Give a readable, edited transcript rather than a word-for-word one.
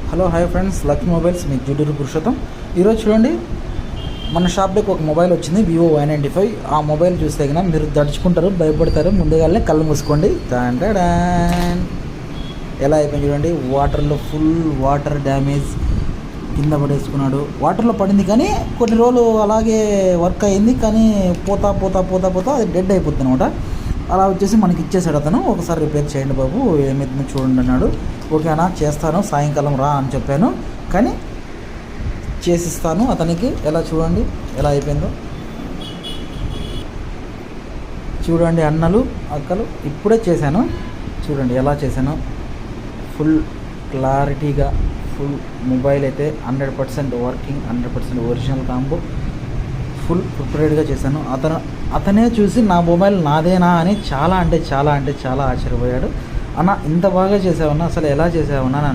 Hello hi friends, lucky mobiles, మీకు జూడూరు పురుషోత్తం. ఈరోజు చూడండి, మన షాప్లోకి ఒక మొబైల్ వచ్చింది, వివో Y95. ఆ మొబైల్ చూస్తే కన్నా మీరు దడుచుకుంటారు, భయపడతారు. ముందుగానే కళ్ళు మూసుకోండి. టాన్ ఎలా అయిపోయింది చూడండి. వాటర్లో ఫుల్ వాటర్ డ్యామేజ్, కింద పడేసుకున్నాడు. వాటర్లో పడింది కానీ కొన్ని రోజులు అలాగే వర్క్ అయింది, కానీ పోతా పోతా పోతా పోతా అది డెడ్ అయిపోతుంది అనమాట. అలా వచ్చేసి మనకి ఇచ్చేసాడు అతను. ఒకసారి రిపేర్ చేయండి బాబు, ఏమైతుందో చూడండి అన్నాడు. ఓకేనా, చేస్తాను, సాయంకాలం రా అని చెప్పాను, కానీ చేసిస్తాను అతనికి. ఎలా చూడండి ఎలా అయిపోయిందో చూడండి. అన్నలు అక్కలు ఇప్పుడే చేశాను, చూడండి ఎలా చేశాను. ఫుల్ క్లారిటీగా ఫుల్ మొబైల్ అయితే 100% వర్కింగ్, 100% ఒరిజినల్ కాంబో, ఫుల్ ప్రిపేర్డ్గా చేశాను. అతనే చూసి నా మొబైల్ నాదేనా అని చాలా ఆశ్చర్యపోయాడు. అన్న ఇంత బాగా చేసావన్నా, అసలు ఎలా చేసావన్నా